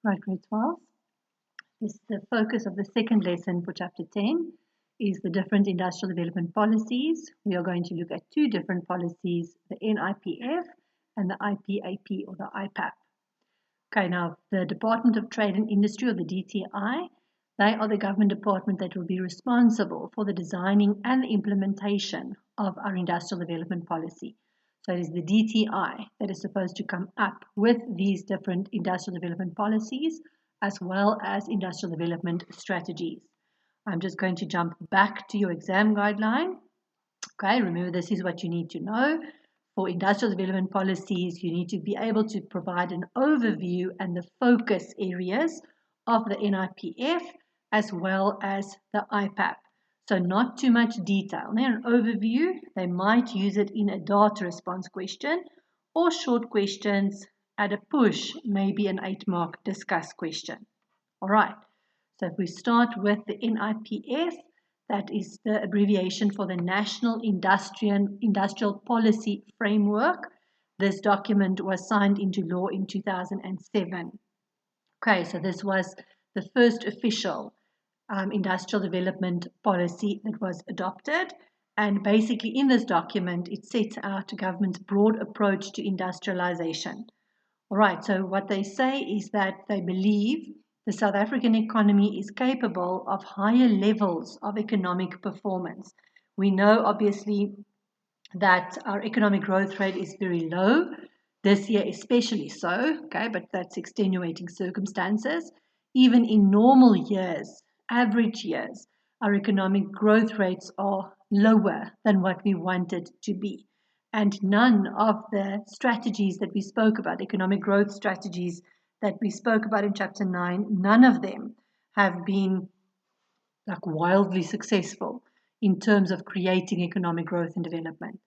Right, grade 12. The focus of the second lesson for chapter 10 is the different industrial development policies. We are going to look at two different policies, the NIPF and the IPAP or the IPAP. Okay, now the Department of Trade and Industry or the DTI, they are the government department that will be responsible for the designing and the implementation of our industrial development policy. So it is the DTI that is supposed to come up with these different industrial development policies as well as industrial development strategies. I'm just going to jump back to your exam guideline. Okay, remember this is what you need to know. For industrial development policies, you need to be able to provide an overview and the focus areas of the NIPF as well as the IPAP. So not too much detail. Now, an overview, they might use it in a data response question or short questions at a push, maybe an 8-mark discuss question. All right, so if we start with the NIPF, that is the abbreviation for the National Industrial Policy Framework. This document was signed into law in 2007. Okay, so this was the first official industrial development policy that was adopted. And basically in this document, it sets out the government's broad approach to industrialization. All right, so what they say is that they believe the South African economy is capable of higher levels of economic performance. We know, obviously, that our economic growth rate is very low, this year especially so, okay, but that's extenuating circumstances. Even in normal years, average years, our economic growth rates are lower than what we want it to be. And none of the strategies that we spoke about, economic growth strategies that we spoke about in chapter 9, none of them have been like wildly successful in terms of creating economic growth and development.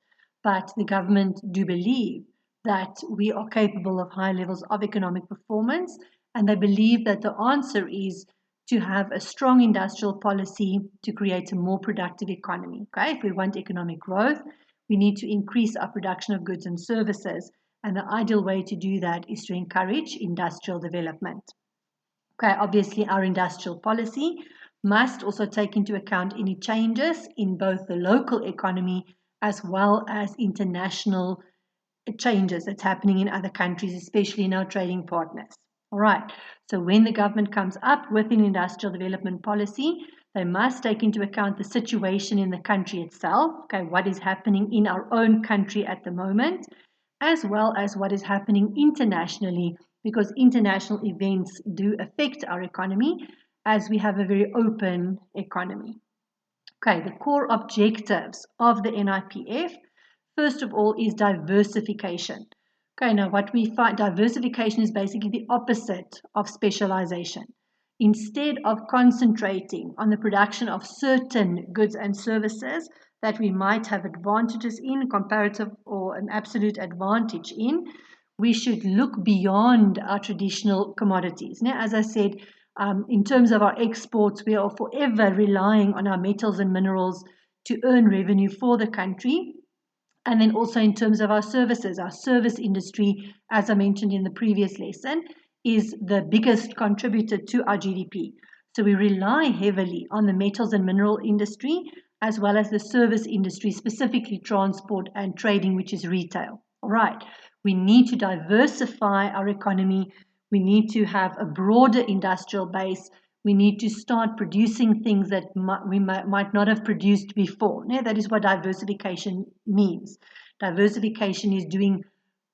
But the government do believe that we are capable of high levels of economic performance, and they believe that the answer is to have a strong industrial policy to create a more productive economy. Okay, if we want economic growth, we need to increase our production of goods and services, and the ideal way to do that is to encourage industrial development. Okay, obviously our industrial policy must also take into account any changes in both the local economy as well as international changes that's happening in other countries, especially in our trading partners. All right, so when the government comes up with an industrial development policy, they must take into account the situation in the country itself, okay, what is happening in our own country at the moment, as well as what is happening internationally, because international events do affect our economy as we have a very open economy. Okay, the core objectives of the NIPF, first of all, is diversification. Okay, now what we find, diversification is basically the opposite of specialization. Instead of concentrating on the production of certain goods and services that we might have advantages in, comparative or an absolute advantage in, we should look beyond our traditional commodities. Now, as I said, in terms of our exports, we are forever relying on our metals and minerals to earn revenue for the country. And then also in terms of our services, our service industry, as I mentioned in the previous lesson, is the biggest contributor to our GDP. So we rely heavily on the metals and mineral industry, as well as the service industry, specifically transport and trading, which is retail. All right, we need to diversify our economy. We need to have a broader industrial base. We need to start producing things that we might not have produced before. Now, that is what diversification means. Diversification is doing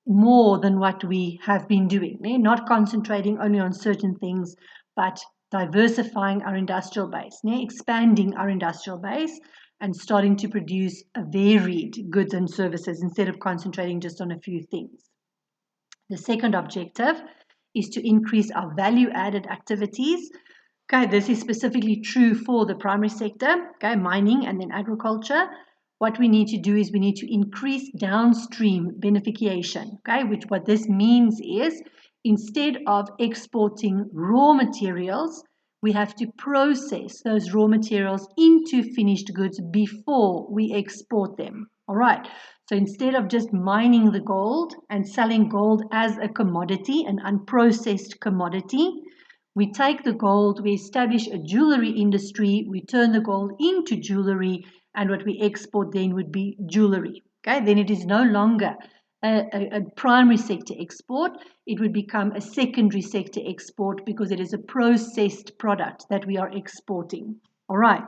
more than what we have been doing, not concentrating only on certain things, but diversifying our industrial base, expanding our industrial base and starting to produce a varied goods and services instead of concentrating just on a few things. The second objective is to increase our value-added activities. Okay, this is specifically true for the primary sector, okay, mining and then agriculture. What we need to do is we need to increase downstream beneficiation, okay, what this means is instead of exporting raw materials, we have to process those raw materials into finished goods before we export them. All right, so instead of just mining the gold and selling gold as a commodity, an unprocessed commodity, We take the gold, we establish a jewelry industry, we turn the gold into jewelry, and what we export then would be jewelry. Okay, then it is no longer a primary sector export, it would become a secondary sector export because it is a processed product that we are exporting. All right,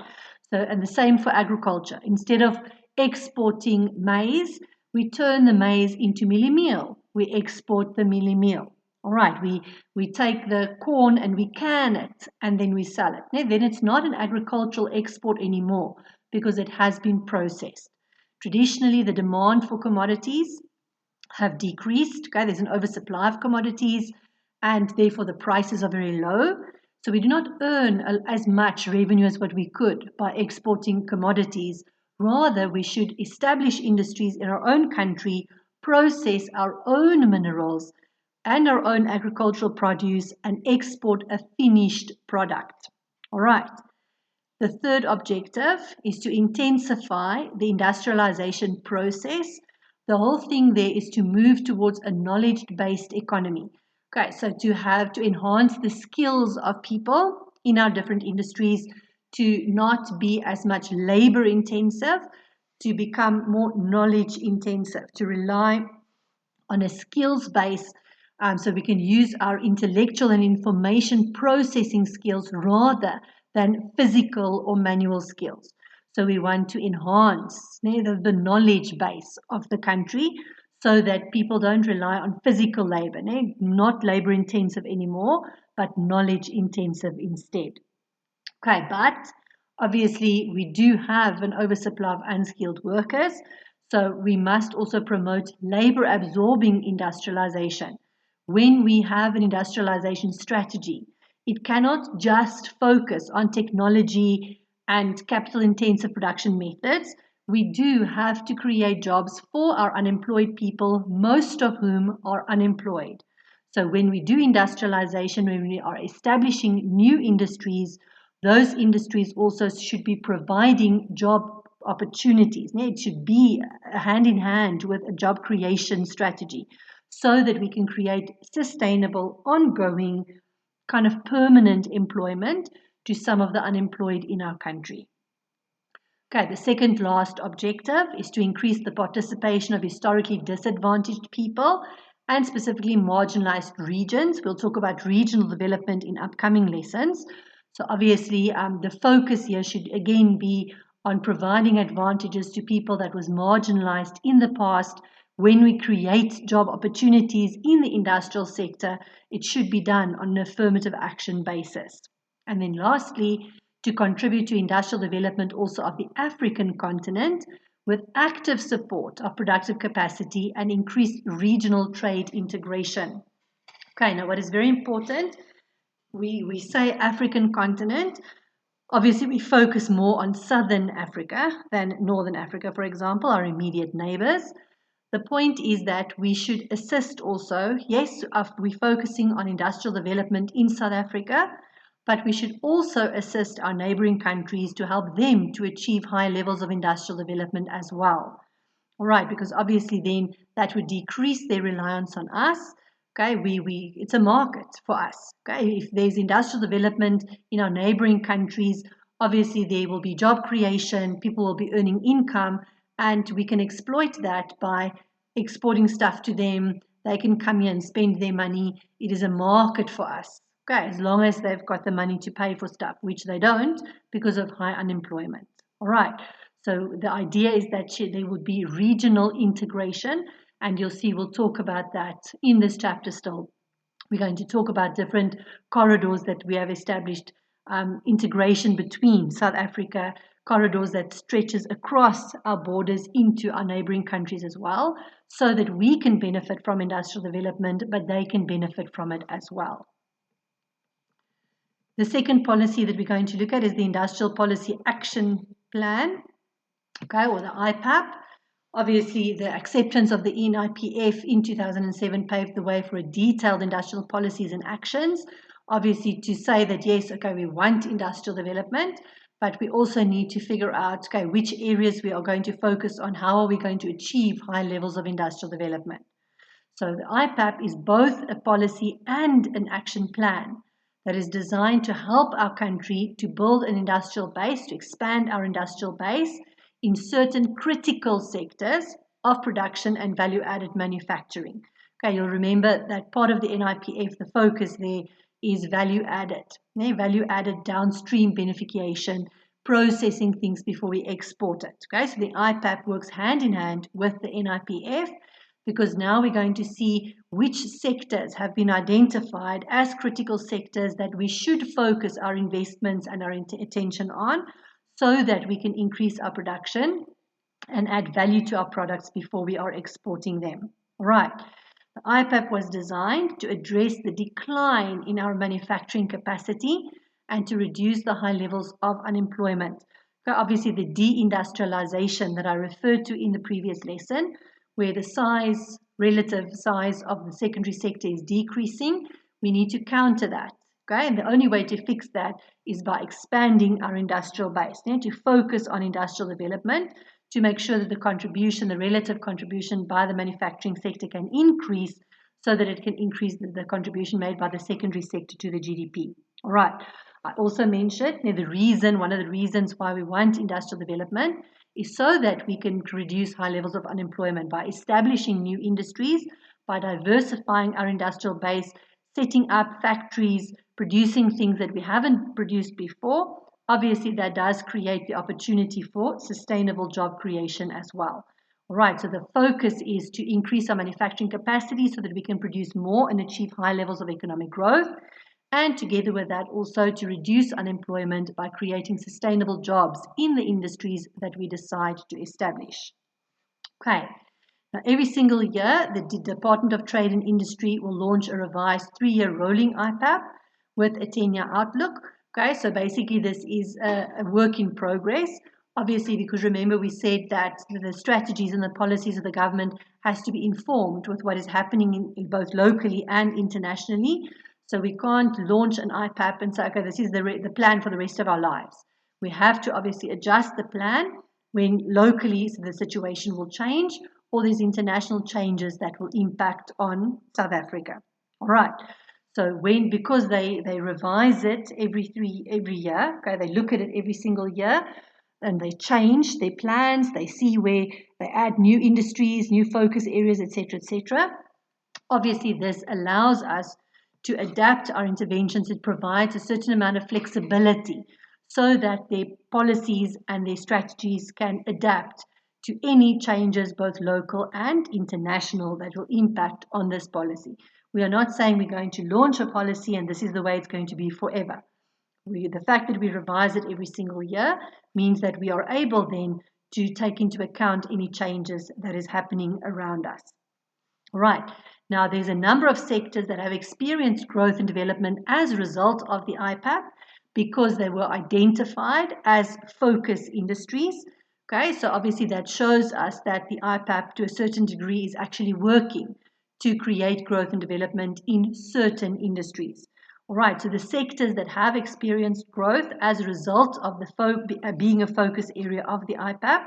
so and the same for agriculture. Instead of exporting maize, we turn the maize into mealie meal. We export the mealie meal. All right, we take the corn and we can it and then we sell it. Now, then it's not an agricultural export anymore because it has been processed. Traditionally, the demand for commodities have decreased. Okay, there's an oversupply of commodities and therefore the prices are very low. So we do not earn as much revenue as what we could by exporting commodities. Rather, we should establish industries in our own country, process our own minerals and our own agricultural produce and export a finished product. All right. The third objective is to intensify the industrialization process. The whole thing there is to move towards a knowledge-based economy. Okay, so to enhance the skills of people in our different industries, to not be as much labor intensive, to become more knowledge intensive, to rely on a skills base so we can use our intellectual and information processing skills rather than physical or manual skills. So we want to enhance the knowledge base of the country so that people don't rely on physical labor, not labor intensive anymore, but knowledge intensive instead. Okay, but obviously we do have an oversupply of unskilled workers, so we must also promote labor absorbing industrialization. When we have an industrialization strategy, it cannot just focus on technology and capital intensive production methods. We do have to create jobs for our unemployed people, most of whom are unemployed. So when we do industrialization, when we are establishing new industries, those industries also should be providing job opportunities. It should be hand in hand with a job creation strategy so that we can create sustainable, ongoing, kind of permanent employment to some of the unemployed in our country. Okay, the second last objective is to increase the participation of historically disadvantaged people and specifically marginalized regions. We'll talk about regional development in upcoming lessons. So obviously the focus here should again be on providing advantages to people that was marginalized in the past. When we create job opportunities in the industrial sector, it should be done on an affirmative action basis. And then lastly, to contribute to industrial development also of the African continent with active support of productive capacity and increased regional trade integration. Okay, now what is very important, we say African continent. Obviously, we focus more on Southern Africa than Northern Africa, for example, our immediate neighbors. The point is that we should assist also, yes, we're focusing on industrial development in South Africa, but we should also assist our neighboring countries to help them to achieve high levels of industrial development as well. All right, because obviously then that would decrease their reliance on us. Okay, it's a market for us. Okay, if there's industrial development in our neighboring countries, obviously there will be job creation, people will be earning income, and we can exploit that by exporting stuff to them. They can come here and spend their money. It is a market for us. Okay, as long as they've got the money to pay for stuff, which they don't because of high unemployment. All right, so the idea is that there would be regional integration, and you'll see we'll talk about that in this chapter still. We're going to talk about different corridors that we have established, integration between South Africa, corridors that stretches across our borders into our neighboring countries as well, so that we can benefit from industrial development, but they can benefit from it as well. The second policy that we're going to look at is the Industrial Policy Action Plan, okay, or the IPAP. Obviously, the acceptance of the IPAP in 2007 paved the way for a detailed industrial policies and actions. Obviously, to say that, yes, okay, we want industrial development, but we also need to figure out, okay, which areas we are going to focus on, how are we going to achieve high levels of industrial development. So the IPAP is both a policy and an action plan. that is designed to help our country to build an industrial base, to expand our industrial base in certain critical sectors of production and value-added manufacturing. Okay, you'll remember that part of the NIPF, the focus there is value-added, value-added downstream beneficiation, processing things before we export it. Okay, so the IPAP works hand in hand with the NIPF, because now we're going to see which sectors have been identified as critical sectors that we should focus our investments and our attention on, so that we can increase our production and add value to our products before we are exporting them. All right. The IPAP was designed to address the decline in our manufacturing capacity and to reduce the high levels of unemployment. So obviously, the deindustrialization that I referred to in the previous lesson, where the relative size of the secondary sector is decreasing, we need to counter that. Okay, and the only way to fix that is by expanding our industrial base, to focus on industrial development, to make sure that the relative contribution by the manufacturing sector can increase, so that it can increase the contribution made by the secondary sector to the GDP. All right. I also mentioned one of the reasons why we want industrial development is so that we can reduce high levels of unemployment by establishing new industries, by diversifying our industrial base, setting up factories, producing things that we haven't produced before. Obviously, that does create the opportunity for sustainable job creation as well. All right, so the focus is to increase our manufacturing capacity so that we can produce more and achieve high levels of economic growth. And together with that, also to reduce unemployment by creating sustainable jobs in the industries that we decide to establish. Okay, now every single year, the Department of Trade and Industry will launch a revised 3-year rolling IPAP with a 10-year outlook. Okay, so basically this is a work in progress, obviously, because remember we said that the strategies and the policies of the government has to be informed with what is happening in both locally and internationally. So we can't launch an IPAP and say, okay, this is the plan for the rest of our lives. We have to obviously adjust the plan when locally the situation will change, or there's international changes that will impact on South Africa. All right. So because they revise it every year, okay, they look at it every single year, and they change their plans, they see where they add new industries, new focus areas, etc., etc. Obviously, this allows us to adapt our interventions. It provides a certain amount of flexibility so that their policies and their strategies can adapt to any changes, both local and international, that will impact on this policy. We are not saying we're going to launch a policy and this is the way it's going to be forever. The fact that we revise it every single year means that we are able then to take into account any changes that is happening around us. All right. Now, there's a number of sectors that have experienced growth and development as a result of the IPAP because they were identified as focus industries. Okay, so obviously that shows us that the IPAP to a certain degree is actually working to create growth and development in certain industries. All right, so the sectors that have experienced growth as a result of being a focus area of the IPAP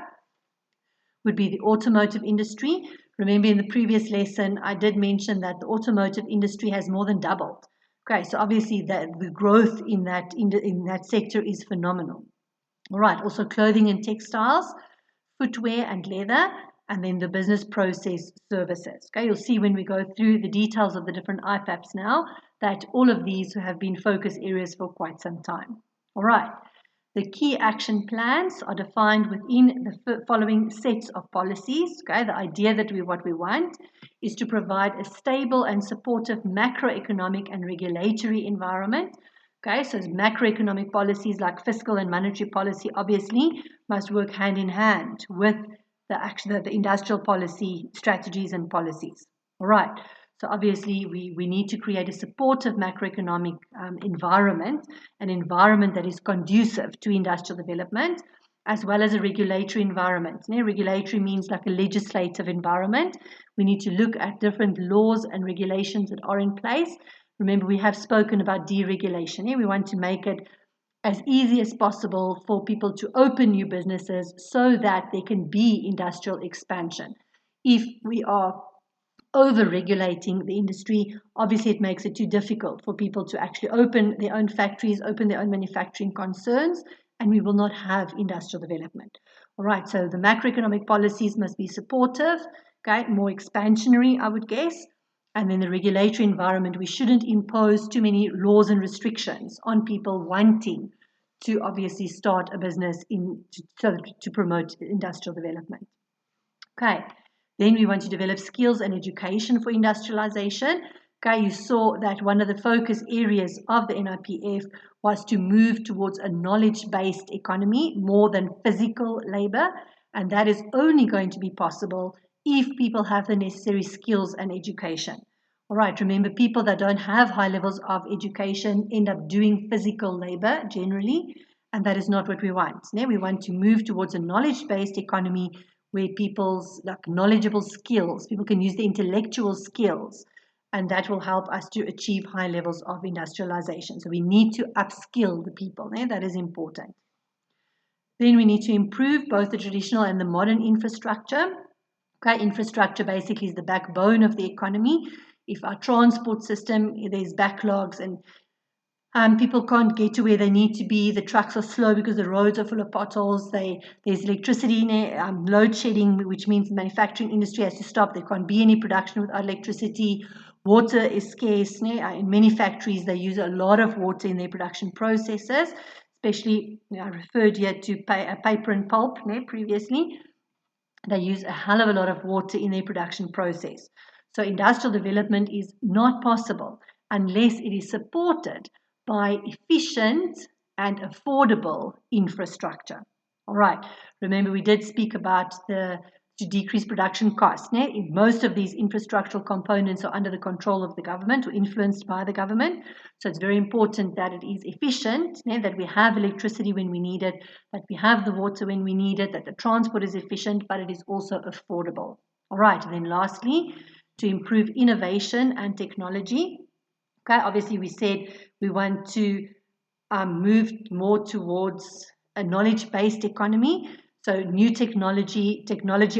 would be the automotive industry. Remember in the previous lesson, I did mention that the automotive industry has more than doubled. Okay, so obviously the growth in that sector is phenomenal. All right, also clothing and textiles, footwear and leather, and then the business process services. Okay, you'll see when we go through the details of the different IPAPs now that all of these have been focus areas for quite some time. All right. The key action plans are defined within the following sets of policies. Okay, the idea that what we want is to provide a stable and supportive macroeconomic and regulatory environment. Okay, so macroeconomic policies like fiscal and monetary policy obviously must work hand in hand with the industrial policy strategies and policies. All right. So obviously, we need to create a supportive macroeconomic environment, an environment that is conducive to industrial development, as well as a regulatory environment. Regulatory means like a legislative environment. We need to look at different laws and regulations that are in place. Remember, we have spoken about deregulation. We want to make it as easy as possible for people to open new businesses so that there can be industrial expansion. If we are over-regulating the industry, obviously it makes it too difficult for people to actually open their own factories, open their own manufacturing concerns, and we will not have industrial development. All right, so the macroeconomic policies must be supportive, okay, more expansionary, I would guess. And then the regulatory environment, we shouldn't impose too many laws and restrictions on people wanting to obviously start a business to promote industrial development. Okay, then we want to develop skills and education for industrialization. Okay, you saw that one of the focus areas of the NIPF was to move towards a knowledge-based economy more than physical labor, and that is only going to be possible if people have the necessary skills and education. All right, remember, people that don't have high levels of education end up doing physical labor generally, and that is not what we want. We want to move towards a knowledge-based economy where people's knowledgeable skills, people can use the intellectual skills, and that will help us to achieve high levels of industrialization. So we need to upskill the people. That is important. Then we need to improve both the traditional and the modern infrastructure. Okay, infrastructure basically is the backbone of the economy. If our transport system, there's backlogs and people can't get to where they need to be. The trucks are slow because the roads are full of potholes. There's electricity, load shedding, which means the manufacturing industry has to stop. There can't be any production without electricity. Water is scarce. In many factories, they use a lot of water in their production processes, especially, I referred here to paper and pulp previously. They use a hell of a lot of water in their production process. So industrial development is not possible unless it is supported by efficient and affordable infrastructure. All right, remember we did speak about to decrease production costs. Most of these infrastructural components are under the control of the government or influenced by the government. So it's very important that it is efficient, that we have electricity when we need it, that we have the water when we need it, that the transport is efficient, but it is also affordable. All right, and then lastly, to improve innovation and technology. Okay, obviously we said we want to move more towards a knowledge-based economy. So new technology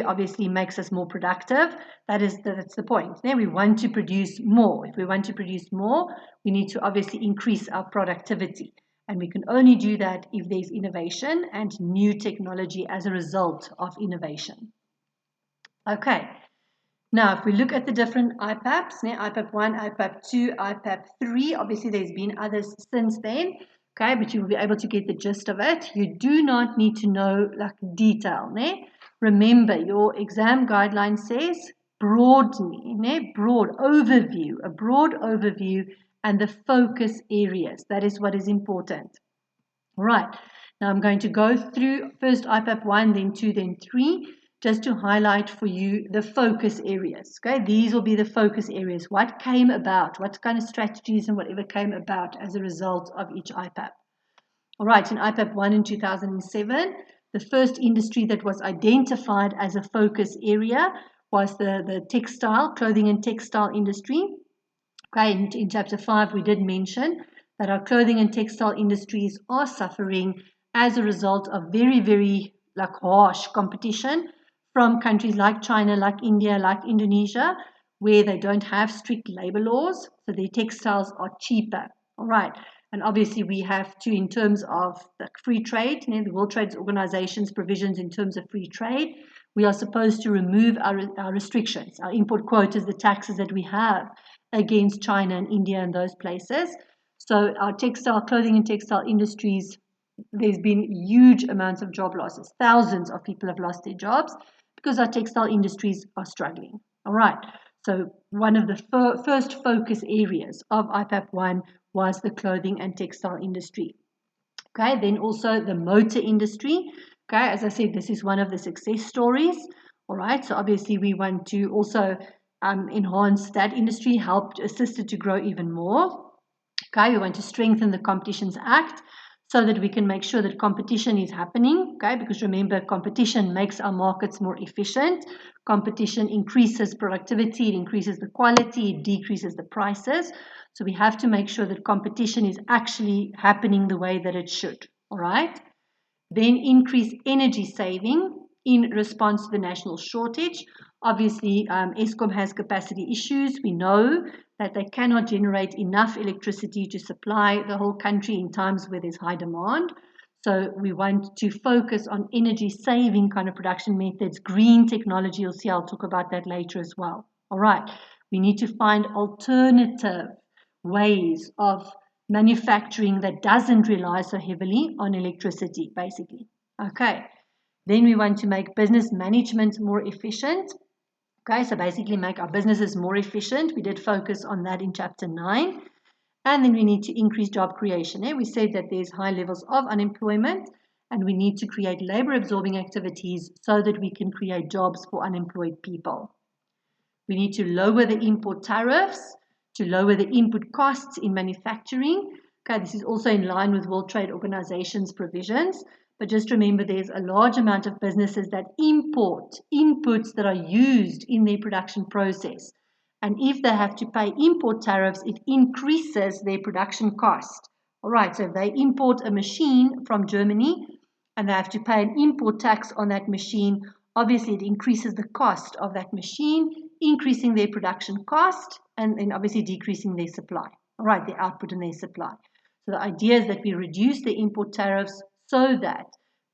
obviously makes us more productive. That's the point. We want to produce more. If we want to produce more, we need to obviously increase our productivity. And we can only do that if there's innovation and new technology as a result of innovation. Okay. Now, if we look at the different IPAPs, IPAP 1, IPAP 2, IPAP 3, obviously there's been others since then, okay, but you will be able to get the gist of it. You do not need to know detail. Remember, your exam guideline says broad overview, a broad overview and the focus areas. That is what is important. All right, now I'm going to go through first IPAP 1, then 2, then 3. Just to highlight for you the focus areas. Okay, these will be the focus areas. What came about, what kind of strategies and whatever came about as a result of each IPAP. All right, in IPAP 1 in 2007, the first industry that was identified as a focus area was the clothing and textile industry. Okay, in chapter 5, we did mention that our clothing and textile industries are suffering as a result of very, very harsh competition from countries like China, like India, like Indonesia, where they don't have strict labor laws, so their textiles are cheaper. All right, and obviously we have to, in terms of the free trade, the World Trade Organization's provisions in terms of free trade, we are supposed to remove our restrictions, our import quotas, the taxes that we have against China and India and those places. So our clothing and textile industries, there's been huge amounts of job losses. Thousands of people have lost their jobs because our textile industries are struggling. All right, so one of the first focus areas of IPAP 1 was the clothing and textile industry. Okay, then also the motor industry. Okay, as I said, this is one of the success stories. All right, so obviously we want to also enhance that industry, assist it to grow even more. Okay, we want to strengthen the Competitions Act so that we can make sure that competition is happening, okay? Because remember, competition makes our markets more efficient. Competition increases productivity, it increases the quality, it decreases the prices. So we have to make sure that competition is actually happening the way that it should, all right? Then increase energy saving, in response to the national shortage. Obviously, Eskom has capacity issues. We know that they cannot generate enough electricity to supply the whole country in times where there's high demand. So we want to focus on energy saving kind of production methods, green technology. You'll see I'll talk about that later as well. All right, we need to find alternative ways of manufacturing that doesn't rely so heavily on electricity, basically. Okay. Then we want to make business management more efficient. Okay, so basically make our businesses more efficient. We did focus on that in chapter 9. And then we need to increase job creation. We said that there's high levels of unemployment and we need to create labor absorbing activities so that we can create jobs for unemployed people. We need to lower the import tariffs to lower the input costs in manufacturing. Okay, this is also in line with World Trade Organization's provisions. But just remember, there's a large amount of businesses that import inputs that are used in their production process. And if they have to pay import tariffs, it increases their production cost. All right, so if they import a machine from Germany and they have to pay an import tax on that machine, obviously it increases the cost of that machine, increasing their production cost and then obviously decreasing their supply. All right, their output and their supply. So the idea is that we reduce the import tariffs so that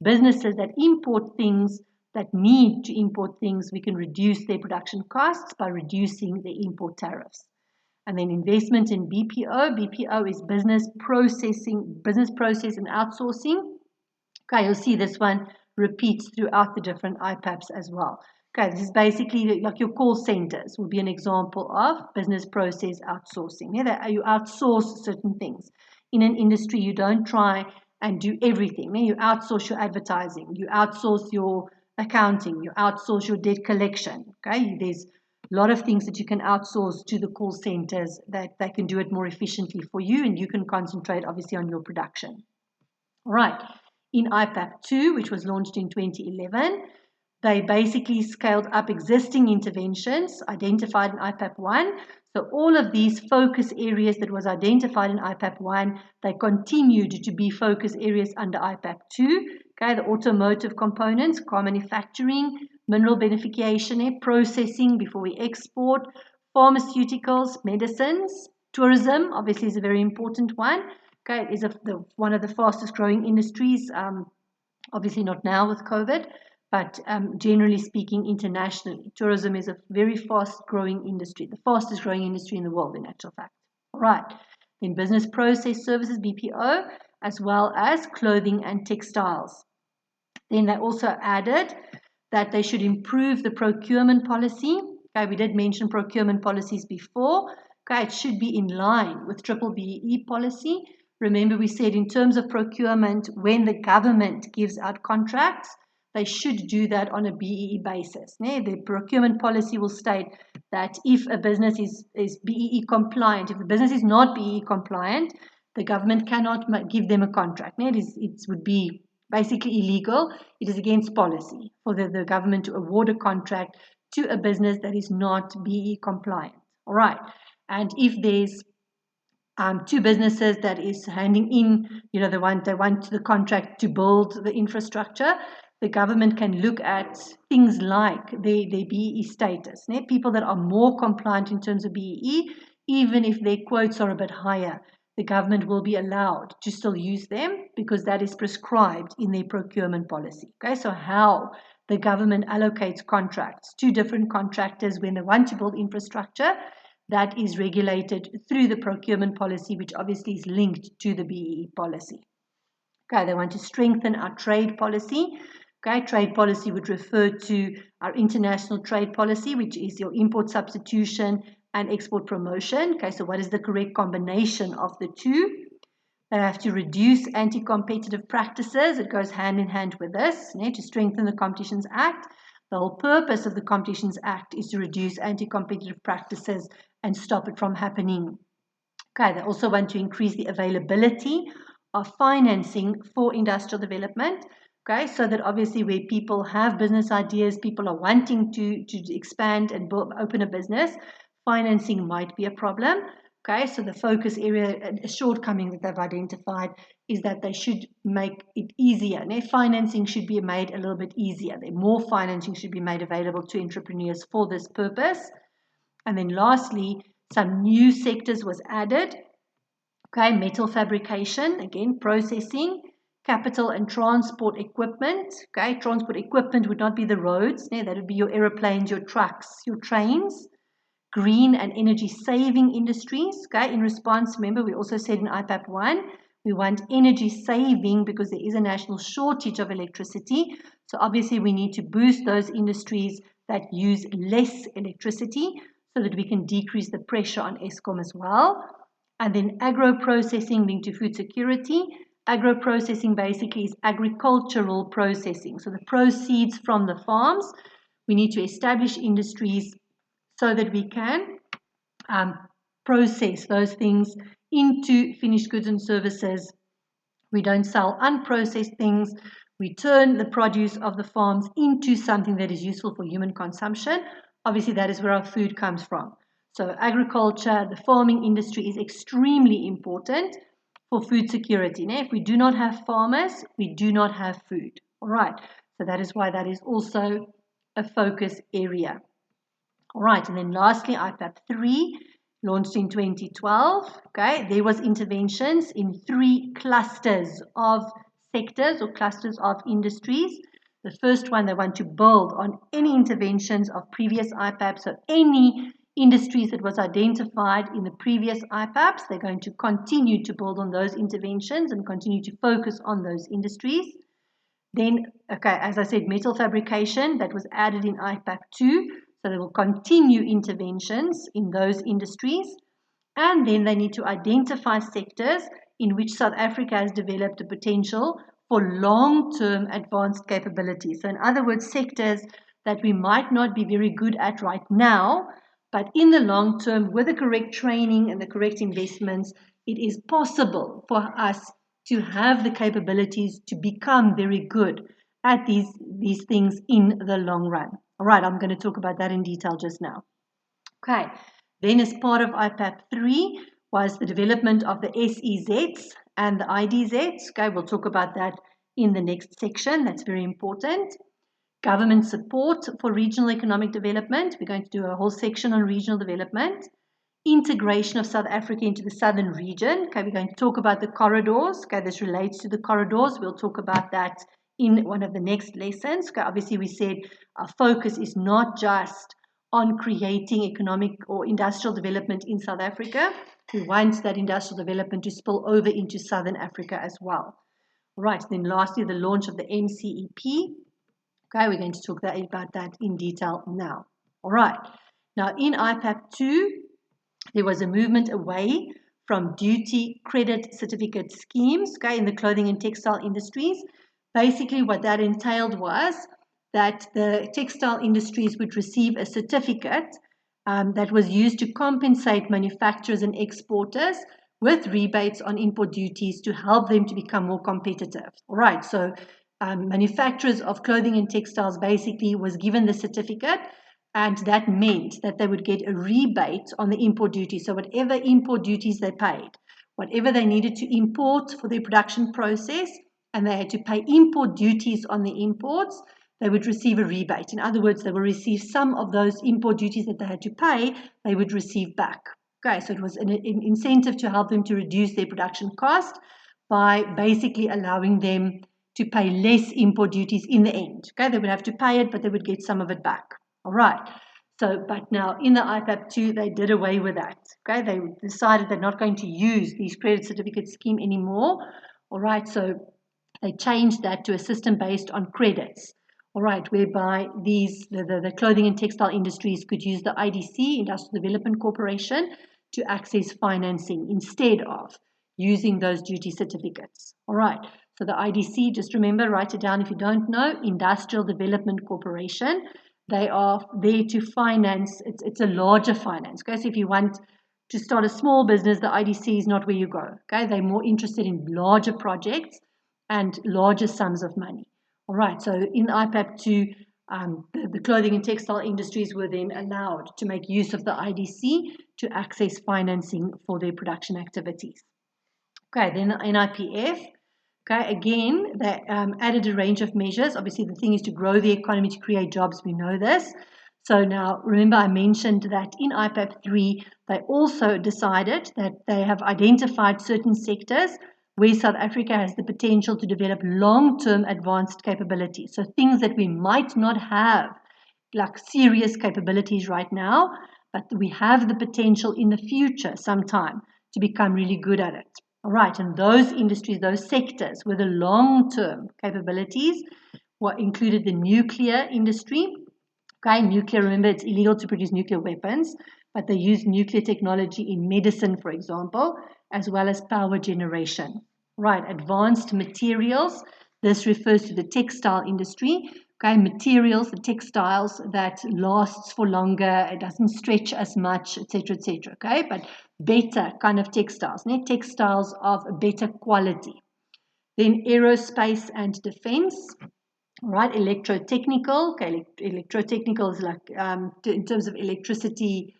businesses that import things, that need to import things, we can reduce their production costs by reducing the import tariffs. And then investment in BPO. BPO is business process and outsourcing. Okay, you'll see this one repeats throughout the different IPAPs as well. Okay, this is basically like your call centers will be an example of business process outsourcing. You outsource certain things. In an industry, you don't try and do everything. You outsource your advertising, you outsource your accounting, you outsource your debt collection. Okay, there's a lot of things that you can outsource to the call centers that they can do it more efficiently for you, and you can concentrate obviously on your production. All right, in IPAP 2, which was launched in 2011, they basically scaled up existing interventions identified in IPAP 1. So all of these focus areas that was identified in IPAP 1, they continued to be focus areas under IPAP 2. Okay, the automotive components, car manufacturing, mineral beneficiation, processing before we export, pharmaceuticals, medicines, tourism, obviously is a very important one. Okay, it is one of the fastest growing industries, obviously not now with COVID, but generally speaking, internationally, tourism is a very fast-growing industry, the fastest-growing industry in the world, in actual fact. All right, then business process services, BPO, as well as clothing and textiles. Then they also added that they should improve the procurement policy. Okay, we did mention procurement policies before. Okay, it should be in line with triple BEE policy. Remember, we said in terms of procurement, when the government gives out contracts, they should do that on a BEE basis. The procurement policy will state that if a business is BEE compliant, if the business is not BEE compliant, the government cannot give them a contract. It would be basically illegal. It is against policy for the government to award a contract to a business that is not BEE compliant. All right. And if there's two businesses that is handing in, they want the contract to build the infrastructure, the government can look at things like their BEE status. People that are more compliant in terms of BEE, even if their quotes are a bit higher, the government will be allowed to still use them because that is prescribed in their procurement policy. Okay, so how the government allocates contracts to different contractors when they want to build infrastructure, that is regulated through the procurement policy, which obviously is linked to the BEE policy. Okay, they want to strengthen our trade policy. Okay, trade policy would refer to our international trade policy, which is your import substitution and export promotion. Okay, so what is the correct combination of the two? They have to reduce anti-competitive practices. It goes hand in hand with this, to strengthen the Competitions Act. The whole purpose of the Competitions Act is to reduce anti-competitive practices and stop it from happening. Okay, they also want to increase the availability of financing for industrial development. Okay, so that obviously where people have business ideas, people are wanting to expand and open a business, financing might be a problem. Okay, so the focus area, a shortcoming that they've identified is that they should make it easier. Their financing should be made a little bit easier. More financing should be made available to entrepreneurs for this purpose. And then lastly, some new sectors was added. Okay, metal fabrication, again, processing, capital and transport equipment. Okay, transport equipment would not be the roads. That would be your aeroplanes, your trucks, your trains. Green and energy saving industries. Okay, in response, remember we also said in IPAP 1, we want energy saving because there is a national shortage of electricity. So obviously we need to boost those industries that use less electricity so that we can decrease the pressure on Eskom as well. And then agro-processing linked to food security. Agro-processing basically is agricultural processing. So the proceeds from the farms, we need to establish industries so that we can process those things into finished goods and services. We don't sell unprocessed things. We turn the produce of the farms into something that is useful for human consumption. Obviously, that is where our food comes from. So agriculture, the farming industry is extremely important for food security. Now, if we do not have farmers, we do not have food. All right, so that is why that is also a focus area. All right, and then lastly, IPAP 3, launched in 2012. Okay, there was interventions in 3 clusters of sectors or clusters of industries. The first one, they want to build on any interventions of previous IPAPs, so any industries that was identified in the previous IPAPs, they're going to continue to build on those interventions and continue to focus on those industries. Then, okay, as I said, metal fabrication, that was added in IPAP 2. So they will continue interventions in those industries. And then they need to identify sectors in which South Africa has developed the potential for long-term advanced capabilities. So in other words, sectors that we might not be very good at right now, but in the long term, with the correct training and the correct investments, it is possible for us to have the capabilities to become very good at these things in the long run. All right, I'm going to talk about that in detail just now. Okay, then as part of IPAP 3 was the development of the SEZs and the IDZs. Okay, we'll talk about that in the next section. That's very important. Government support for regional economic development. We're going to do a whole section on regional development. Integration of South Africa into the southern region. Okay, we're going to talk about the corridors. Okay, this relates to the corridors. We'll talk about that in one of the next lessons. Okay, obviously we said our focus is not just on creating economic or industrial development in South Africa. We want that industrial development to spill over into Southern Africa as well. All right, then lastly, the launch of the MCEP. Okay, we're going to talk about that in detail now. All right, now in IPAP 2, there was a movement away from duty credit certificate schemes, okay, in the clothing and textile industries. Basically, what that entailed was that the textile industries would receive a certificate that was used to compensate manufacturers and exporters with rebates on import duties to help them to become more competitive. All right, so manufacturers of clothing and textiles basically was given the certificate, and that meant that they would get a rebate on the import duties. So whatever import duties they paid, whatever they needed to import for their production process, and they had to pay import duties on the imports, they would receive a rebate. In other words, they will receive some of those import duties that they had to pay, they would receive back. Okay, so it was an incentive to help them to reduce their production cost by basically allowing them to pay less import duties in the end. Okay, they would have to pay it, but they would get some of it back. All right. So, but now in the IPAP 2, they did away with that. Okay, they decided they're not going to use these credit certificate scheme anymore. All right, so they changed that to a system based on credits. All right, whereby the clothing and textile industries could use the IDC, Industrial Development Corporation, to access financing instead of using those duty certificates. All right, so the IDC, just remember, write it down if you don't know, Industrial Development Corporation. They are there to finance, it's a larger finance. Okay, so if you want to start a small business, the IDC is not where you go. Okay, they're more interested in larger projects and larger sums of money. All right, so in IPAP 2, The clothing and textile industries were then allowed to make use of the IDC to access financing for their production activities. Okay, then NIPF. Okay, again, they added a range of measures. Obviously, the thing is to grow the economy, to create jobs. We know this. So now, remember I mentioned that in IPAP 3, they also decided that they have identified certain sectors where South Africa has the potential to develop long-term advanced capabilities. So things that we might not have, like serious capabilities right now, but we have the potential in the future sometime to become really good at it. All right, and those industries, those sectors with the long-term capabilities were included the nuclear industry. Okay, nuclear, remember it's illegal to produce nuclear weapons, but they use nuclear technology in medicine, for example, as well as power generation. Right, advanced materials, this refers to the textile industry. Okay, materials, the textiles that lasts for longer, it doesn't stretch as much, etc., etc. Okay, but better kind of textiles, textiles of a better quality. Then aerospace and defense. Right, electrotechnical. Okay, electrotechnical is like in terms of electricity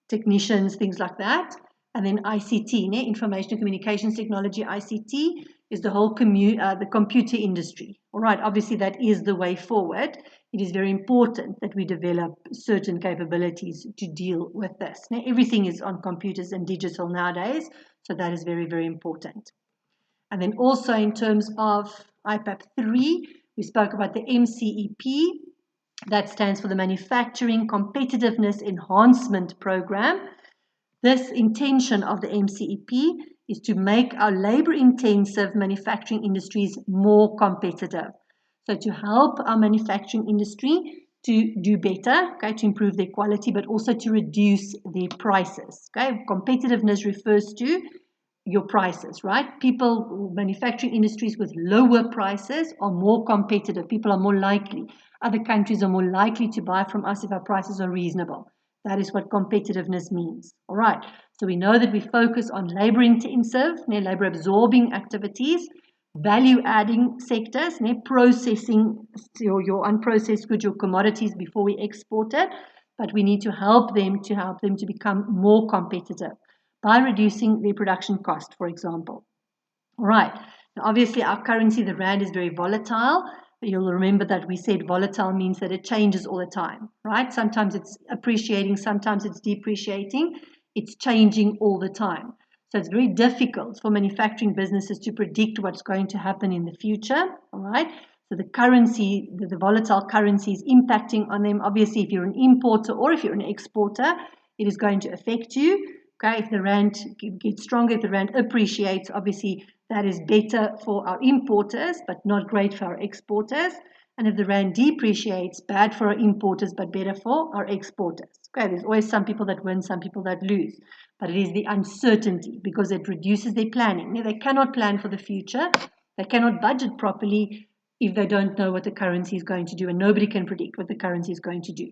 technicians, things like that. And then ICT, information and communications technology, ICT, is the whole the computer industry. All right, obviously that is the way forward. It is very important that we develop certain capabilities to deal with this. Now, everything is on computers and digital nowadays, so that is very, very important. And then also in terms of IPAP 3, we spoke about the MCEP. That stands for the Manufacturing Competitiveness Enhancement Program. This intention of the MCEP is to make our labor-intensive manufacturing industries more competitive. So to help our manufacturing industry to do better, okay, to improve their quality, but also to reduce their prices. Okay, competitiveness refers to your prices, right? People, manufacturing industries with lower prices are more competitive. People are more likely. Other countries are more likely to buy from us if our prices are reasonable. That is what competitiveness means. All right. So we know that we focus on labor-intensive, labor-absorbing activities, value-adding sectors, processing your unprocessed goods, your commodities before we export it. But we need to help them to become more competitive by reducing their production cost, for example. All right. Now, obviously, our currency, the rand, is very volatile. But you'll remember that we said volatile means that it changes all the time, right? Sometimes it's appreciating, sometimes it's depreciating. It's changing all the time. So it's very difficult for manufacturing businesses to predict what's going to happen in the future, all right? So the currency, the volatile currency is impacting on them. Obviously, if you're an importer or if you're an exporter, it is going to affect you. Okay, if the rand gets stronger, if the rand appreciates, obviously that is better for our importers, but not great for our exporters. And if the rand depreciates, bad for our importers, but better for our exporters. Okay, there's always some people that win, some people that lose. But it is the uncertainty because it reduces their planning. Now, they cannot plan for the future. They cannot budget properly if they don't know what the currency is going to do, and nobody can predict what the currency is going to do.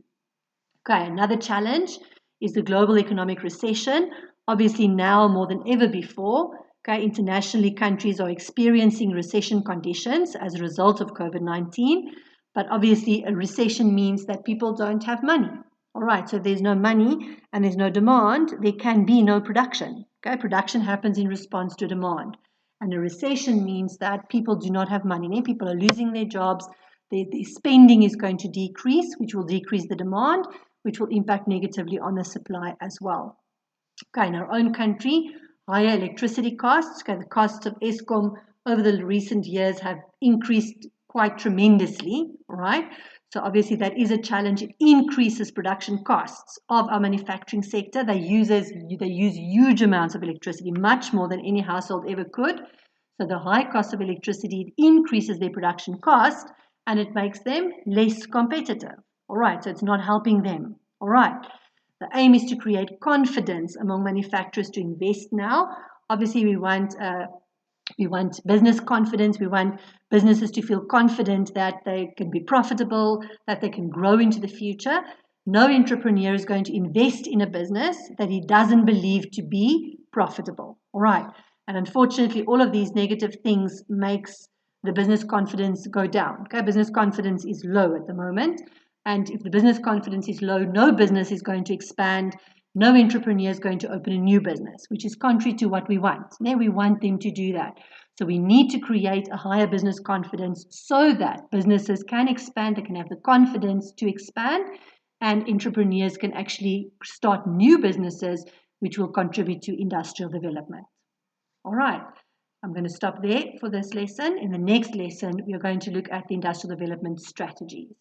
Okay, another challenge is the global economic recession. Obviously now more than ever before, okay, internationally countries are experiencing recession conditions as a result of COVID-19. But obviously a recession means that people don't have money. All right, so there's no money and there's no demand, there can be no production. Okay, production happens in response to demand. And a recession means that people do not have money. People are losing their jobs. Their spending is going to decrease, which will decrease the demand, which will impact negatively on the supply as well. Okay, in our own country, higher electricity costs. Okay, the costs of Eskom over the recent years have increased quite tremendously, right? So obviously that is a challenge. It increases production costs of our manufacturing sector. They use huge amounts of electricity, much more than any household ever could. So the high cost of electricity increases their production cost and it makes them less competitive. All right, so it's not helping them. All right, the aim is to create confidence among manufacturers to invest now. Obviously, we want business confidence. We want businesses to feel confident that they can be profitable, that they can grow into the future. No entrepreneur is going to invest in a business that he doesn't believe to be profitable. All right, and unfortunately, all of these negative things makes the business confidence go down. Okay, business confidence is low at the moment. And if the business confidence is low, no business is going to expand. No entrepreneur is going to open a new business, which is contrary to what we want. Now we want them to do that. So we need to create a higher business confidence so that businesses can expand, they can have the confidence to expand, and entrepreneurs can actually start new businesses which will contribute to industrial development. All right, I'm going to stop there for this lesson. In the next lesson, we are going to look at the industrial development strategies.